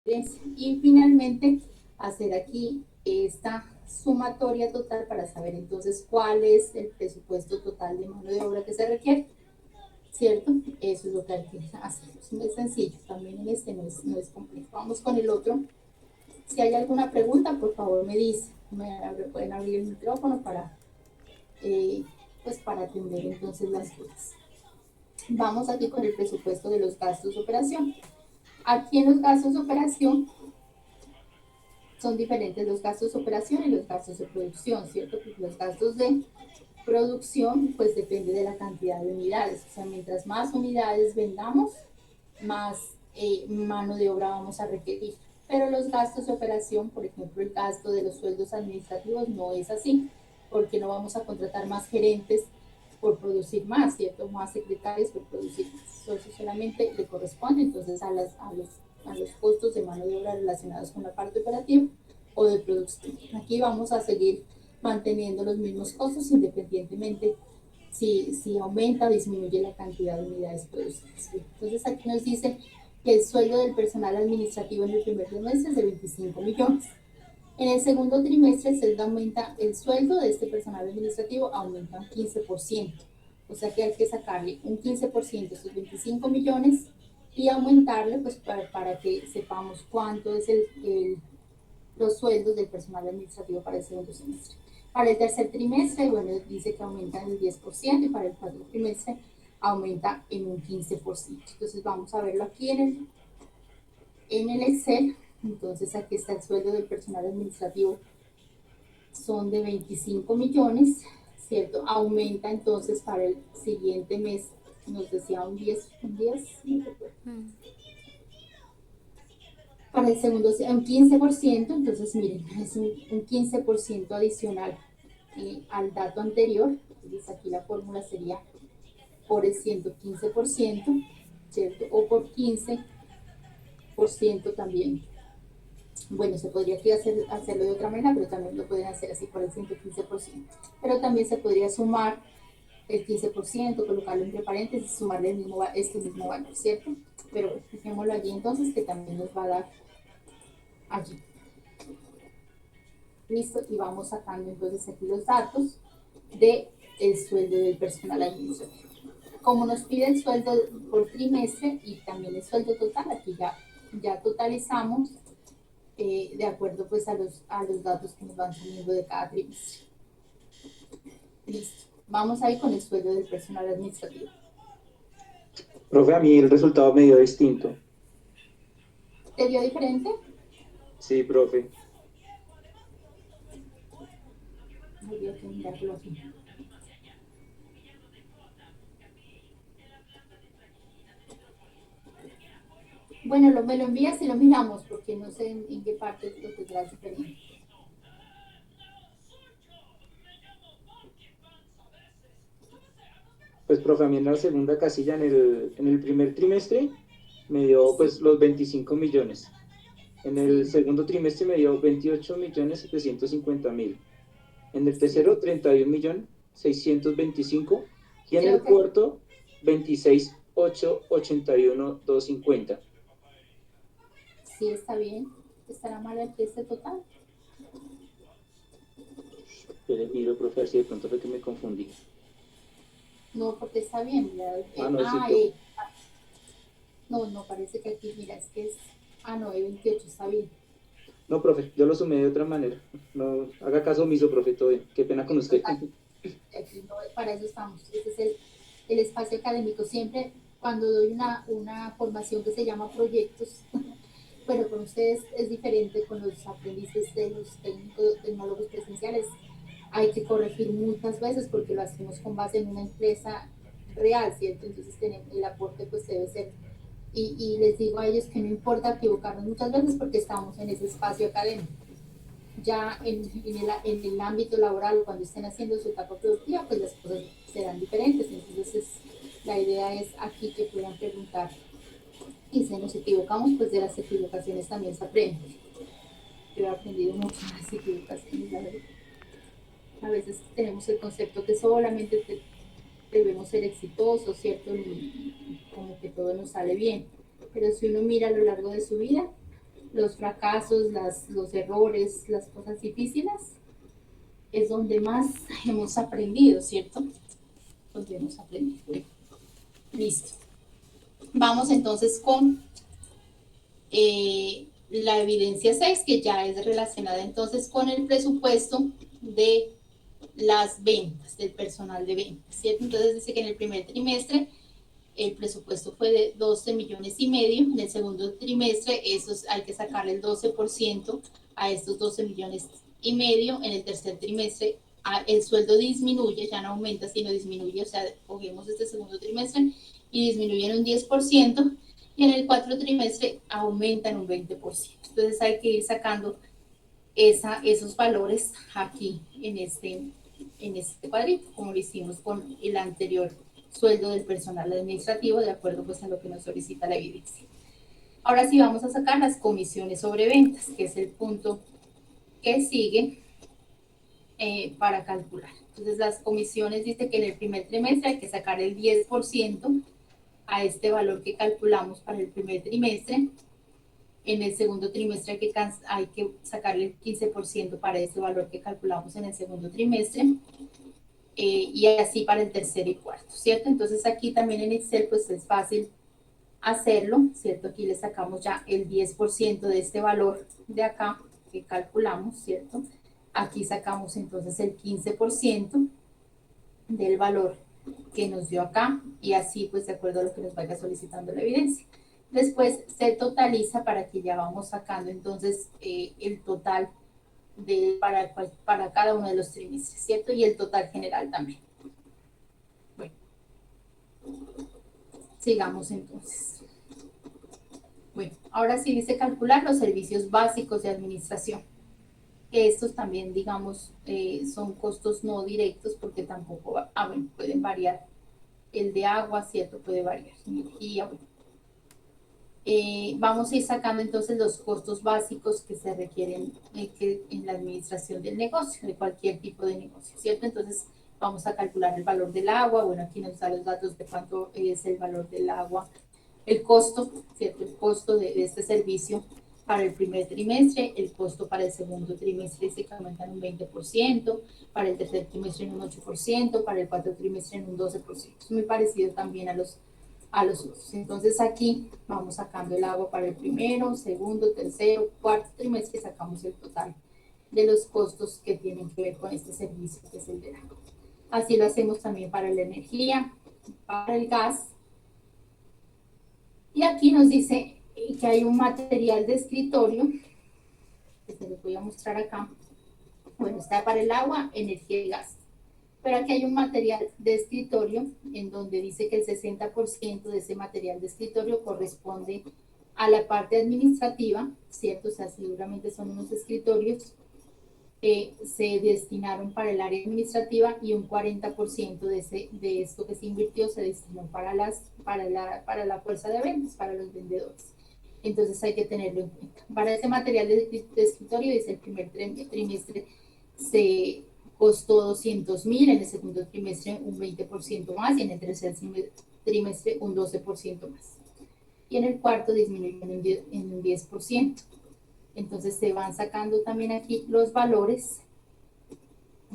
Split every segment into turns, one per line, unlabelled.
Y finalmente hacer aquí esta sumatoria total para saber entonces cuál es el presupuesto total de mano de obra que se requiere, ¿cierto? Eso es lo que hay que hacer. Es muy sencillo, también en este no es complejo. Vamos con el otro. Si hay alguna pregunta, por favor me dice. Pueden abrir el micrófono pues para atender entonces las dudas. Vamos aquí con el presupuesto de los gastos de operación. Aquí en los gastos de operación son diferentes los gastos de operación y los gastos de producción, ¿cierto? Porque los gastos de producción, pues depende de la cantidad de unidades. O sea, mientras más unidades vendamos, más mano de obra vamos a requerir. Pero los gastos de operación, por ejemplo, el gasto de los sueldos administrativos no es así, porque no vamos a contratar más gerentes por producir más, ¿cierto? Más secretarios por producir más. Eso solamente le corresponde entonces a los costos de mano de obra relacionados con la parte operativa o de producción. Aquí vamos a seguir manteniendo los mismos costos independientemente si aumenta o disminuye la cantidad de unidades producidas. Entonces aquí nos dice que el sueldo del personal administrativo en el primer trimestre es de 25 millones. En el segundo trimestre el sueldo de este personal administrativo aumenta un 15%. O sea que hay que sacarle un 15% a esos 25 millones y aumentarle pues para que sepamos cuánto es los sueldos del personal administrativo para el segundo semestre. Para el tercer trimestre, bueno, dice que aumenta en el 10% y para el cuarto trimestre aumenta en un 15%. Entonces vamos a verlo aquí en el Excel. Entonces aquí está el sueldo del personal administrativo, son de 25 millones, ¿cierto? Aumenta entonces para el siguiente mes, nos decía un 10, no recuerdo. Para el segundo, un 15%, entonces miren, es un 15% adicional al dato anterior. Entonces aquí la fórmula sería por el 115%, ¿cierto? O por 15% también. Bueno, se podría aquí hacerlo de otra manera, pero también lo pueden hacer así por el 115%. Pero también se podría sumar el 15%, colocarlo entre paréntesis, sumarle este mismo valor, ¿cierto? Pero dejémoslo allí entonces, que también nos va a dar allí. Listo, y vamos sacando entonces aquí los datos del sueldo del personal administrativo. Como nos pide el sueldo por trimestre y también el sueldo total, aquí ya totalizamos de acuerdo pues a los datos que nos van saliendo de cada trimestre. Listo, vamos a ir con el sueldo del personal administrativo.
Profe, a mí el resultado me dio distinto.
¿Te dio diferente?
Sí, profe.
Habría que mirarlo aquí. Bueno, me lo envías y lo miramos, porque no sé en qué parte lo tendrás diferente.
Pues, profe, a mí en la segunda casilla, en el primer trimestre, me dio
Sí,
pues los 25 millones. En el
sí,
segundo trimestre me dio 28.750.000. En el
sí.
tercero, 31.625.000. Y en
Creo
el
que
cuarto, 26.881.250.
sí está bien. ¿Estará mal aquí este total?
Yo le miro, profe, a ver si de pronto fue que me confundí.
No, porque está bien. Mira,
Ah, no, sí, profe.
no, parece que aquí, mira, es que es. Ah, no, 28 está bien.
No, profe, yo lo sumé de otra manera. No, haga caso omiso, profe, todo bien. Qué pena con usted.
Total, aquí no, para eso estamos. Este es el espacio académico. Siempre cuando doy una formación que se llama proyectos, bueno, con ustedes es diferente, con los aprendices de los tecnólogos presenciales. Hay que corregir muchas veces porque lo hacemos con base en una empresa real, ¿cierto? Entonces el aporte pues debe ser, y les digo a ellos que no importa equivocarnos muchas veces porque estamos en ese espacio académico. Ya en el ámbito laboral, cuando estén haciendo su etapa productiva, pues las cosas serán diferentes. Entonces la idea es aquí que puedan preguntar y si nos equivocamos, pues de las equivocaciones también se aprende. Yo he aprendido mucho de las equivocaciones, la verdad. A veces tenemos el concepto que solamente debemos ser exitosos, ¿cierto? Y como que todo nos sale bien. Pero si uno mira a lo largo de su vida, los fracasos, los errores, las cosas difíciles, es donde más hemos aprendido, ¿cierto? Donde hemos aprendido. Listo. Vamos entonces con la evidencia 6, que ya es relacionada entonces con el presupuesto de las ventas, del personal de ventas, ¿cierto? Entonces dice que en el primer trimestre el presupuesto fue de 12 millones y medio, en el segundo trimestre hay que sacarle el 12% a estos 12 millones y medio, en el tercer trimestre el sueldo disminuye, ya no aumenta, sino disminuye, o sea, cogemos este segundo trimestre y disminuye en un 10%, y en el cuarto trimestre aumenta en un 20%. Entonces hay que ir sacando esos valores aquí en este cuadrito, como lo hicimos con el anterior sueldo del personal administrativo, de acuerdo pues a lo que nos solicita la evidencia. Ahora sí vamos a sacar las comisiones sobre ventas, que es el punto que sigue para calcular. Entonces las comisiones dice que en el primer trimestre hay que sacar el 10% a este valor que calculamos para el primer trimestre. En el segundo trimestre hay que sacarle el 15% para ese valor que calculamos en el segundo trimestre. Y así para el tercer y cuarto, ¿cierto? Entonces aquí también en Excel pues es fácil hacerlo, ¿cierto? Aquí le sacamos ya el 10% de este valor de acá que calculamos, ¿cierto? Aquí sacamos entonces el 15% del valor que nos dio acá, y así pues de acuerdo a lo que nos vaya solicitando la evidencia. Después se totaliza para que ya vamos sacando entonces el total para cada uno de los trimestres, ¿cierto? Y el total general también. Bueno, sigamos entonces. Bueno, ahora sí dice calcular los servicios básicos de administración. Estos también, digamos, son costos no directos porque tampoco, bueno, pueden variar. El de agua, ¿cierto? Puede variar. Energía, bueno. Vamos a ir sacando entonces los costos básicos que se requieren en la administración del negocio, de cualquier tipo de negocio, ¿cierto? Entonces vamos a calcular el valor del agua. Bueno, aquí nos da los datos de cuánto es el valor del agua, el costo, ¿cierto? El costo de este servicio para el primer trimestre, el costo para el segundo trimestre se aumenta en un 20%, para el tercer trimestre en un 8%, para el cuarto trimestre en un 12%. Es muy parecido también a los otros. Entonces aquí vamos sacando el agua para el primero, segundo, tercero, cuarto trimestre, y sacamos el total de los costos que tienen que ver con este servicio, que es el del agua. Así lo hacemos también para la energía, para el gas. Y aquí nos dice que hay un material de escritorio, que se les voy a mostrar acá. Bueno, está para el agua, energía y gas. Pero aquí hay un material de escritorio en donde dice que el 60% de ese material de escritorio corresponde a la parte administrativa, ¿cierto? O sea, seguramente son unos escritorios que se destinaron para el área administrativa, y un 40% de esto que se invirtió se destinó para la fuerza de ventas, para los vendedores. Entonces hay que tenerlo en cuenta. Para ese material de escritorio, dice el primer trimestre se costó 200.000, en el segundo trimestre un 20% más, y en el tercer trimestre un 12% más. Y en el cuarto disminuyó en un 10%. Entonces se van sacando también aquí los valores.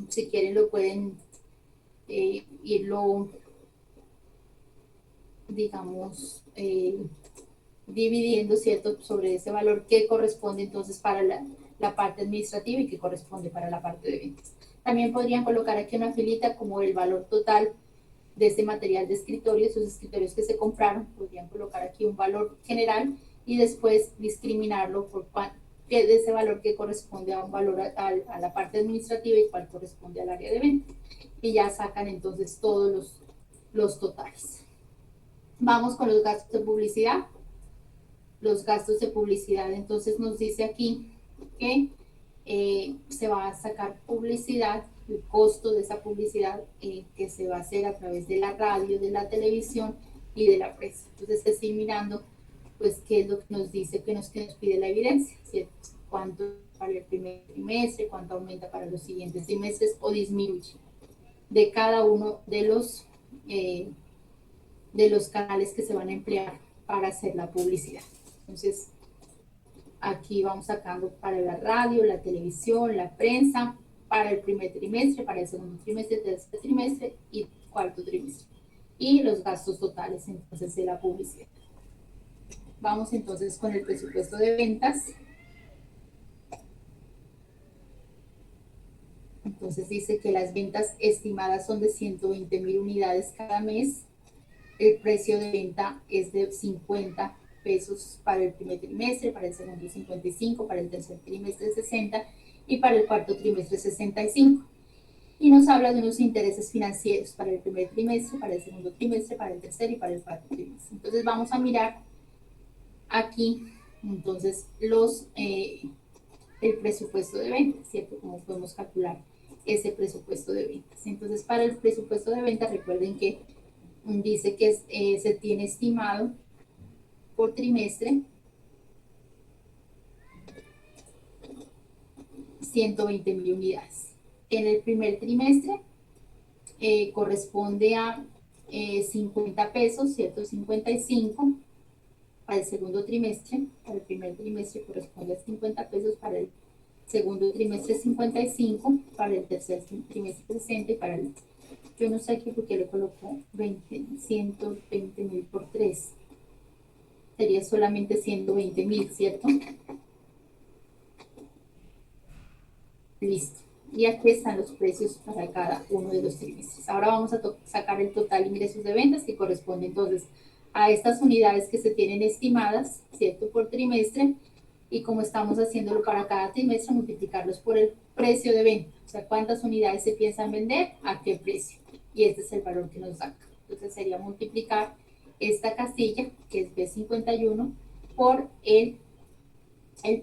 Si quieren lo pueden irlo, digamos, dividiendo, ¿cierto? Sobre ese valor que corresponde entonces para la parte administrativa y que corresponde para la parte de ventas. También podrían colocar aquí una filita como el valor total de este material de escritorio, esos escritorios que se compraron. Podrían colocar aquí un valor general y después discriminarlo por de ese valor que corresponde a un valor a la parte administrativa y cuál corresponde al área de ventas. Y ya sacan entonces todos los totales. Vamos con los gastos de publicidad. Los gastos de publicidad, entonces nos dice aquí que se va a sacar publicidad, el costo de esa publicidad que se va a hacer a través de la radio, de la televisión y de la prensa. Entonces estoy mirando pues qué es lo que nos dice, que nos pide la evidencia, ¿cierto? Cuánto para el primer trimestre, cuánto aumenta para los siguientes trimestres o disminuye de cada uno de los canales que se van a emplear para hacer la publicidad. Entonces, Aquí vamos sacando para la radio, la televisión, la prensa, para el primer trimestre, para el segundo trimestre, tercer trimestre y cuarto trimestre. Y los gastos totales entonces de la publicidad. Vamos entonces con el presupuesto de ventas. Entonces dice que las ventas estimadas son de 120,000 unidades cada mes. El precio de venta es de 50 pesos para el primer trimestre, para el segundo 55, para el tercer trimestre 60 y para el cuarto trimestre 65. Y nos habla de unos intereses financieros para el primer trimestre, para el segundo trimestre, para el tercer y para el cuarto trimestre. Entonces vamos a mirar aquí entonces el presupuesto de ventas, ¿cierto? Cómo podemos calcular ese presupuesto de ventas. Entonces, para el presupuesto de ventas, recuerden que dice que se tiene estimado por trimestre 120,000 unidades. En el primer trimestre corresponde a 50 pesos, ¿cierto? 55. Para el segundo trimestre, para el primer trimestre corresponde a 50 pesos, para el segundo trimestre 55, para el tercer trimestre 60 y para el... Yo no sé aquí por qué le coloco 120,000 por 3. Sería solamente 120,000, ¿cierto? Listo. Y aquí están los precios para cada uno de los trimestres. Ahora vamos a sacar el total de ingresos de ventas que corresponde entonces a estas unidades que se tienen estimadas, ¿cierto? Por trimestre. Y como estamos haciéndolo para cada trimestre, multiplicarlos por el precio de venta. O sea, cuántas unidades se piensan vender, a qué precio. Y este es el valor que nos saca. Entonces sería multiplicar esta casilla, que es B51, por el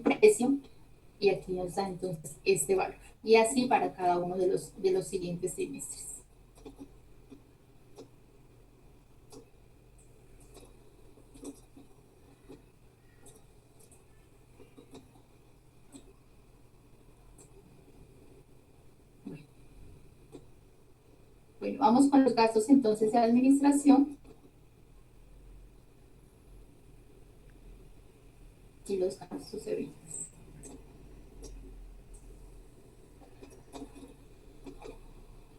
precio. Y aquí nos da entonces este valor. Y así para cada uno de los siguientes trimestres. Bueno, vamos con los gastos entonces de administración. Y los gastos de ventas.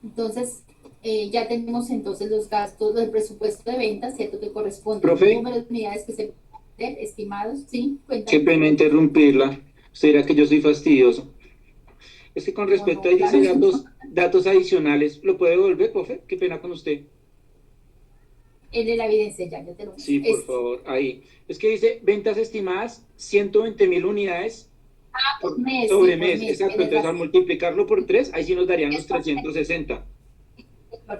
Entonces, ya tenemos entonces los gastos del presupuesto de ventas, ¿cierto? Que corresponde al número de unidades que se pueden estimados, ¿sí?
Qué pena interrumpirla. ¿Será que yo soy fastidioso? Es que con respecto
No,
a
claro.
dice datos adicionales, ¿lo puede devolver, profe? Qué pena con usted.
El de la evidencia, ya te lo muestro.
Sí, por favor, ahí. Es que dice ventas estimadas 120,000 unidades
Por mes,
sobre
sí, por
mes.
mes.
Exacto, entonces al multiplicarlo por 3, ahí sí nos darían los
Es por mes.
360.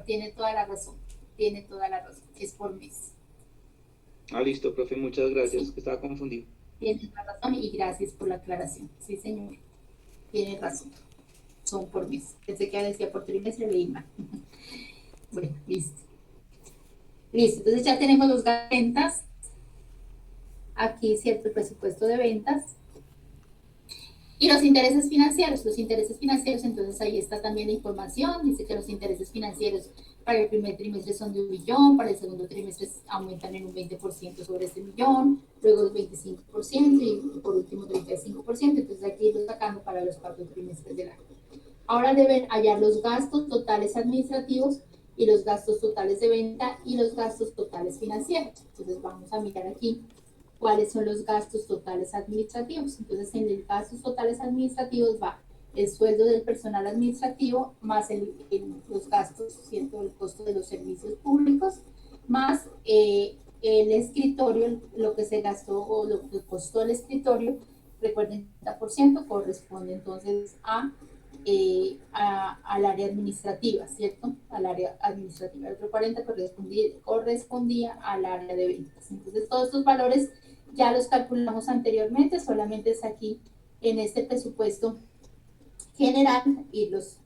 Tiene toda la razón. Tiene toda la razón. Es por mes.
Ah, listo, profe, muchas gracias,
Sí,
que estaba confundido.
tiene toda la razón y gracias por la aclaración. Sí, señor. Tiene razón. Son por mes. Pensé que decía por trimestre, leí mal. Bueno, listo. Listo, entonces ya tenemos los ventas. Aquí, cierto, el presupuesto de ventas. Y los intereses financieros, entonces ahí está también la información. Dice que los intereses financieros para el primer trimestre son de 1.000.000, para el segundo trimestre aumentan en un 20% sobre este millón, luego el 25% y por último 35%. Entonces aquí lo sacando para los 4 trimestres del año. Ahora deben hallar los gastos totales administrativos y los gastos totales de venta y los gastos totales financieros. Entonces vamos a mirar aquí cuáles son los gastos totales administrativos. Entonces en los gastos totales administrativos va el sueldo del personal administrativo más los gastos, ¿cierto? El costo de los servicios públicos, más el escritorio, lo que se gastó o lo que costó el escritorio. Recuerden, el 30% corresponde entonces al área administrativa, ¿cierto? Al área administrativa. El otro 40% correspondía al área de ventas. Entonces, todos estos valores ya los calculamos anteriormente, solamente es aquí en este presupuesto general irlos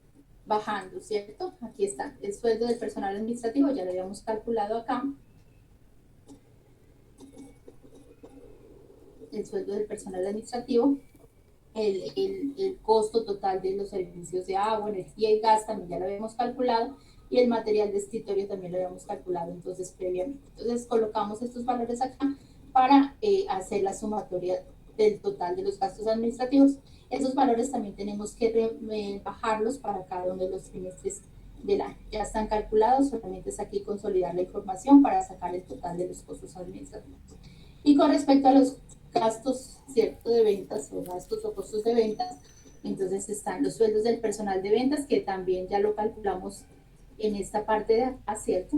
bajando, ¿cierto? Aquí está el sueldo del personal administrativo, ya lo habíamos calculado acá. El sueldo del personal administrativo. El costo total de los servicios de agua, energía y gas también ya lo habíamos calculado, y el material de escritorio también lo habíamos calculado entonces previamente. Entonces colocamos estos valores acá para hacer la sumatoria del total de los gastos administrativos. Esos valores también tenemos que bajarlos para cada uno de los trimestres del año. Ya están calculados, solamente es aquí consolidar la información para sacar el total de los costos administrativos. Y con respecto a los gastos, ¿cierto?, de ventas o gastos o costos de ventas, entonces están los sueldos del personal de ventas, que también ya lo calculamos en esta parte de acá, ¿cierto?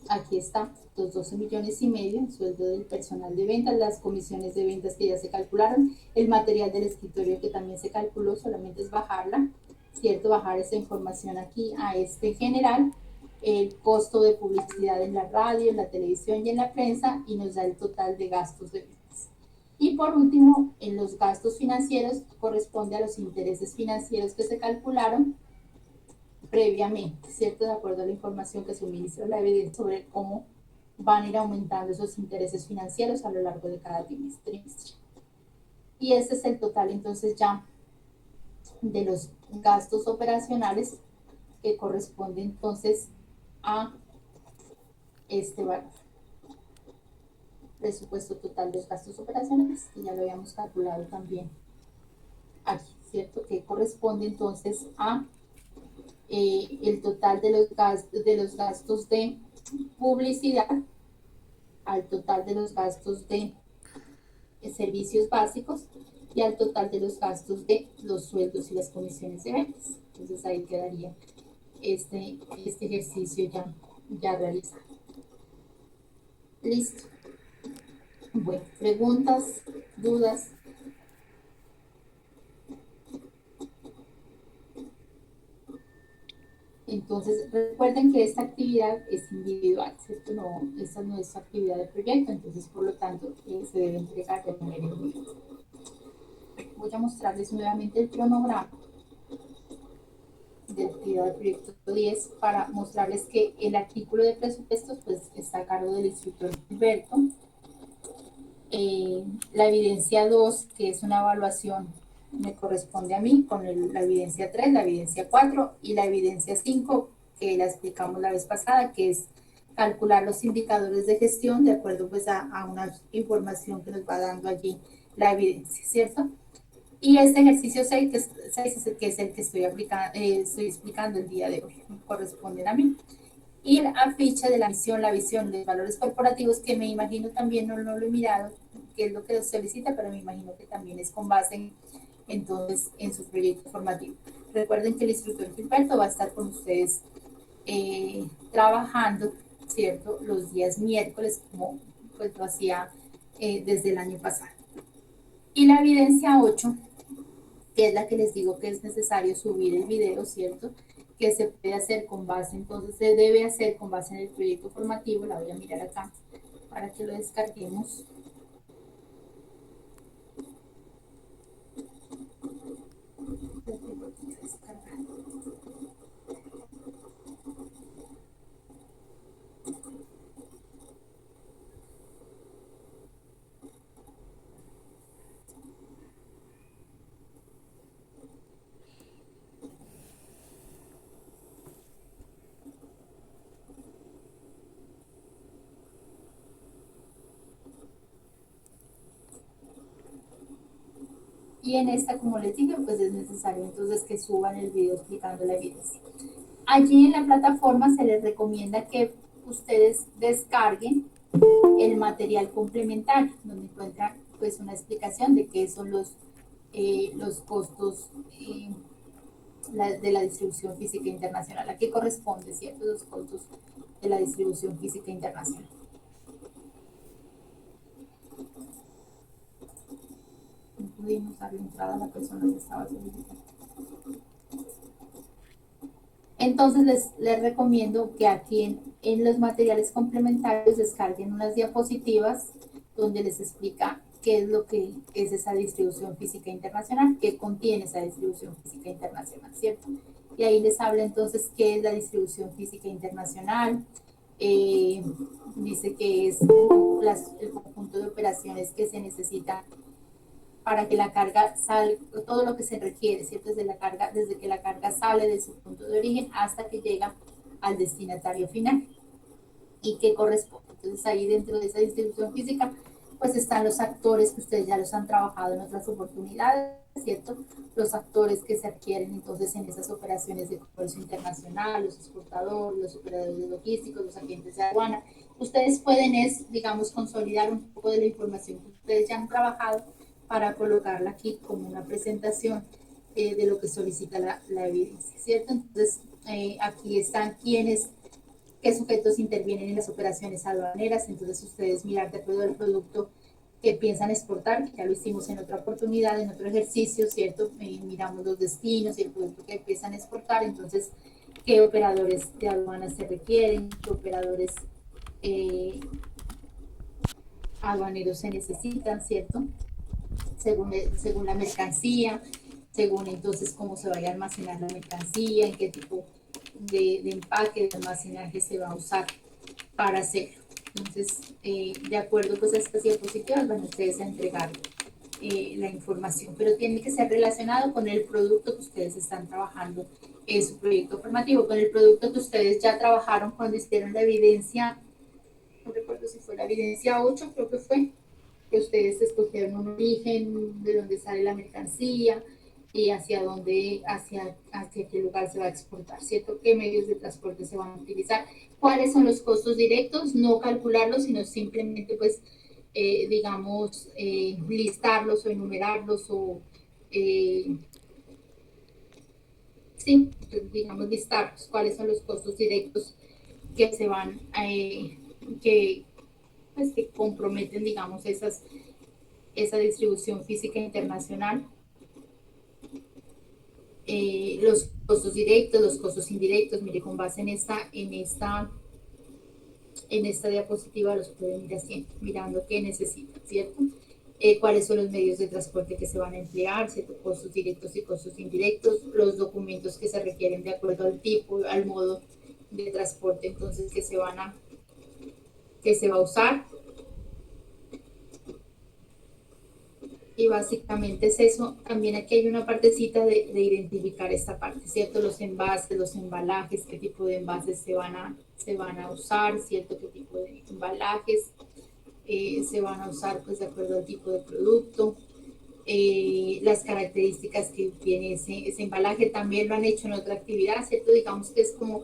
Aquí está, los 12,5 millones, el sueldo del personal de ventas, las comisiones de ventas que ya se calcularon, el material del escritorio que también se calculó, solamente es bajarla, ¿cierto? Bajar esa información aquí a este general, el costo de publicidad en la radio, en la televisión y en la prensa, y nos da el total de gastos de ventas. Y por último, en los gastos financieros, corresponde a los intereses financieros que se calcularon previamente, ¿cierto? De acuerdo a la información que suministra la evidencia sobre cómo van a ir aumentando esos intereses financieros a lo largo de cada trimestre. Y ese es el total, entonces, ya de los gastos operacionales, que corresponde entonces a este valor. Presupuesto total de los gastos operacionales, que ya lo habíamos calculado también aquí, ¿cierto? Que corresponde entonces a el total de los gastos de publicidad, al total de los gastos de servicios básicos y al total de los gastos de los sueldos y las comisiones de ventas. Entonces ahí quedaría este ejercicio ya realizado. Listo. Bueno, preguntas, dudas. Entonces, recuerden que esta actividad es individual, ¿cierto? No, esta no es actividad de proyecto, entonces, por lo tanto, se debe entregar de manera individual. Voy a mostrarles nuevamente el cronograma de actividad del proyecto 10 para mostrarles que el artículo de presupuestos pues está a cargo del instructor Gilberto. La evidencia 2, que es una evaluación, me corresponde a mí, con la evidencia 3, la evidencia 4 y la evidencia 5, que la explicamos la vez pasada, que es calcular los indicadores de gestión de acuerdo pues a una información que nos va dando allí la evidencia, ¿cierto? Y este ejercicio 6, que es el que estoy explicando el día de hoy, me corresponden a mí. Y la ficha de la visión de valores corporativos, que me imagino también, no lo he mirado, que es lo que solicita, pero me imagino que también es con base entonces en su proyecto formativo. Recuerden que el instructor Gilberto va a estar con ustedes trabajando, ¿cierto?, los días miércoles, como pues lo hacía desde el año pasado. Y la evidencia 8, que es la que les digo que es necesario subir el video, ¿cierto?, que se puede hacer con base, entonces se debe hacer con base en el proyecto formativo. La voy a mirar acá para que lo descarguemos. Y en esta, como les dije, pues es necesario entonces que suban el video explicando la evidencia. Allí en la plataforma se les recomienda que ustedes descarguen el material complementario, donde encuentran pues una explicación de qué son los costos de la distribución física internacional. ¿A qué corresponde, cierto? Los costos de la distribución física internacional. No pudimos darle entrada a la persona que estaba solicitando. Entonces les recomiendo que aquí en los materiales complementarios descarguen unas diapositivas donde les explica qué es lo que es esa distribución física internacional, qué contiene esa distribución física internacional, ¿cierto? Y ahí les habla entonces qué es la distribución física internacional. Dice que es el conjunto de operaciones que se necesita para que la carga salga, todo lo que se requiere, ¿cierto? Desde que la carga sale de su punto de origen hasta que llega al destinatario final. ¿Y qué corresponde? Entonces ahí dentro de esa distribución física, pues están los actores que ustedes ya los han trabajado en otras oportunidades, ¿cierto? Los actores que se adquieren entonces en esas operaciones de comercio internacional, los exportadores, los operadores logísticos, los agentes de aduana. Ustedes pueden, digamos, consolidar un poco de la información que ustedes ya han trabajado para colocarla aquí como una presentación de lo que solicita la evidencia, ¿cierto? Entonces, aquí están qué sujetos intervienen en las operaciones aduaneras, entonces ustedes mirar de acuerdo al producto que piensan exportar, que ya lo hicimos en otra oportunidad, en otro ejercicio, ¿cierto? Miramos los destinos y el producto que empiezan a exportar, entonces, qué operadores de aduanas se requieren, qué operadores aduaneros se necesitan, ¿cierto? Según la mercancía, según entonces cómo se vaya a almacenar la mercancía, en qué tipo de empaque, de almacenaje se va a usar para hacerlo. Entonces, de acuerdo pues a estas diapositivas, van ustedes a entregar la información, pero tiene que ser relacionado con el producto que ustedes están trabajando en su proyecto formativo, con el producto que ustedes ya trabajaron cuando hicieron la evidencia, no recuerdo si fue la evidencia 8, creo que fue, que ustedes escogieron un origen, de dónde sale la mercancía y hacia qué lugar se va a exportar, ¿cierto? ¿Qué medios de transporte se van a utilizar? ¿Cuáles son los costos directos? No calcularlos, sino simplemente, pues, digamos, listarlos o enumerarlos o, sí, digamos, listarlos. ¿Cuáles son los costos directos que se van, pues, que comprometen, digamos, esa distribución física internacional? Los costos directos, los costos indirectos, mire, con base en esta diapositiva los pueden ir haciendo, mirando qué necesitan, ¿cierto? Cuáles son los medios de transporte que se van a emplear, ¿cierto? Costos directos y costos indirectos, los documentos que se requieren de acuerdo al tipo, al modo de transporte, entonces, que se va a usar. Y básicamente es eso. También aquí hay una partecita de identificar esta parte, ¿cierto? Los envases, los embalajes, qué tipo de envases se van a usar, ¿cierto? Qué tipo de embalajes se van a usar, pues, de acuerdo al tipo de producto. Las características que tiene ese embalaje. También lo han hecho en otra actividad, ¿cierto? Digamos que es como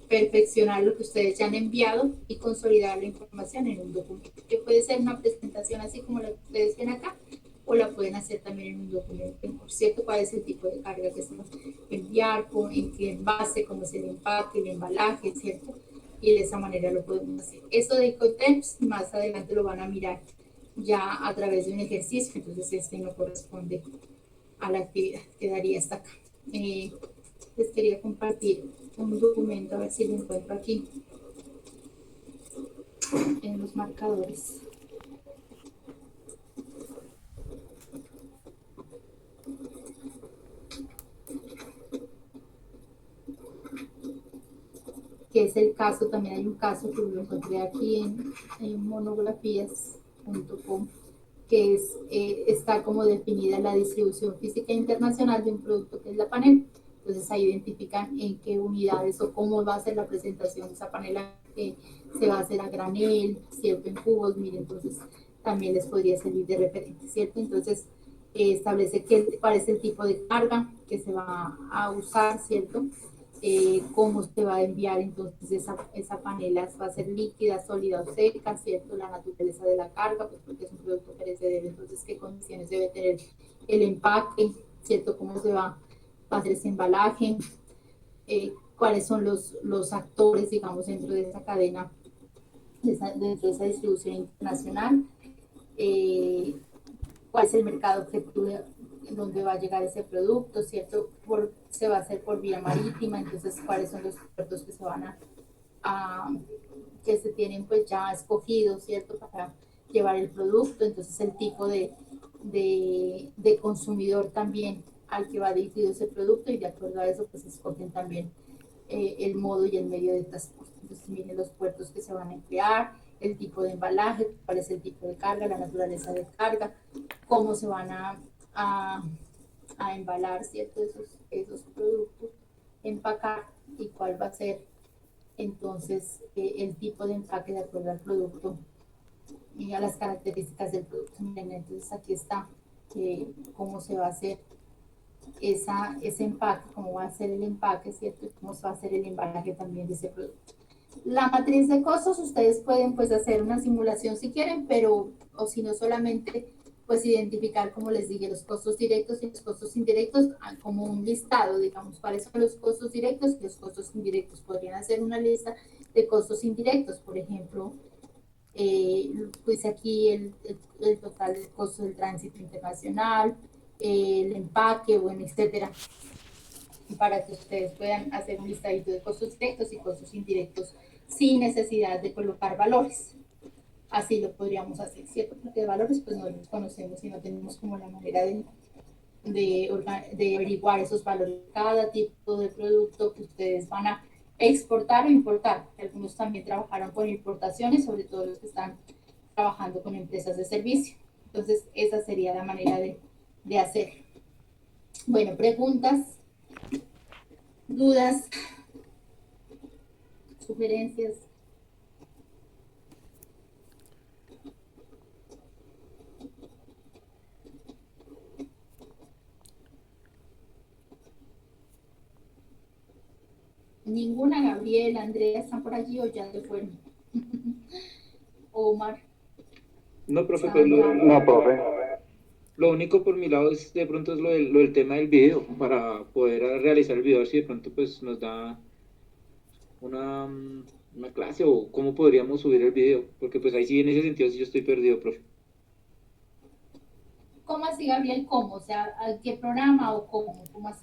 perfeccionar lo que ustedes ya han enviado y consolidar la información en un documento, que puede ser una presentación así como la que ustedes ven acá, o la pueden hacer también en un documento, por cierto, cuál es el tipo de carga que se va a enviar, en qué envase, cómo es el empaque, el embalaje, ¿cierto? Y de esa manera lo podemos hacer. Eso de Ecotemps, más adelante lo van a mirar ya a través de un ejercicio, entonces este no corresponde a la actividad, quedaría hasta acá. Les quería compartir un documento, a ver si lo encuentro aquí en los marcadores. Que es el caso, también hay un caso que lo encontré aquí en monografías.com, que está como definida la distribución física internacional de un producto que es la panela. Entonces ahí identifican en qué unidades o cómo va a ser la presentación de esa panela, que se va a hacer a granel, ¿cierto? En cubos, miren, entonces también les podría servir de referente, ¿cierto? Entonces establece cuál es el tipo de carga que se va a usar, ¿cierto? Cómo se va a enviar entonces esa panela, va a ser líquida, sólida o seca, ¿cierto? La naturaleza de la carga, pues porque es un producto perecedero, entonces qué condiciones debe tener el empaque, ¿cierto? Cómo se va a hacer ese embalaje, cuáles son los actores, digamos, dentro de esa cadena, dentro de esa distribución internacional, cuál es el mercado objetivo donde va a llegar ese producto, ¿cierto? Se va a hacer por vía marítima, entonces cuáles son los puertos que que se tienen pues ya escogidos, ¿cierto? Para llevar el producto, entonces el tipo de consumidor también al que va dirigido ese producto, y de acuerdo a eso pues escogen también el modo y el medio de transporte. Entonces miren los puertos que se van a emplear, el tipo de embalaje, cuál es el tipo de carga, la naturaleza de carga, cómo se van a embalar, ¿cierto? Esos productos, empacar, y cuál va a ser entonces el tipo de empaque de acuerdo al producto y a las características del producto. Miren, entonces aquí está cómo se va a hacer ese empaque, cómo va a ser el empaque, ¿cierto? Y cómo se va a hacer el embalaje también de ese producto. La matriz de costos, ustedes pueden pues hacer una simulación si quieren, pero o si no solamente pues identificar, como les dije, los costos directos y los costos indirectos como un listado, digamos, cuáles son los costos directos y los costos indirectos. Podrían hacer una lista de costos indirectos, por ejemplo, pues aquí el total del costo del tránsito internacional, el empaque, bueno, etcétera, para que ustedes puedan hacer un listadito de costos directos y costos indirectos sin necesidad de colocar valores. Así lo podríamos hacer, ¿cierto? Porque de valores pues no los conocemos y no tenemos como la manera de averiguar esos valores. Cada tipo de producto que ustedes van a exportar o importar. Algunos también trabajaron con importaciones, sobre todo los que están trabajando con empresas de servicio. Entonces, esa sería la manera de hacer. Bueno, preguntas, dudas, sugerencias. Ninguna. Gabriel, Andrea, ¿están por allí o ya se fueron? Omar.
No, profe, pues
Sandra.
No, profe.
lo único por mi lado es de pronto es lo del tema del video, para poder realizar el video, a ver si de pronto pues nos da una, una clase o cómo podríamos subir el video, porque pues ahí sí en ese sentido sí yo estoy perdido, profe.
¿Cómo así, Gabriel? ¿Cómo? O sea, ¿a qué programa o cómo? ¿Cómo así?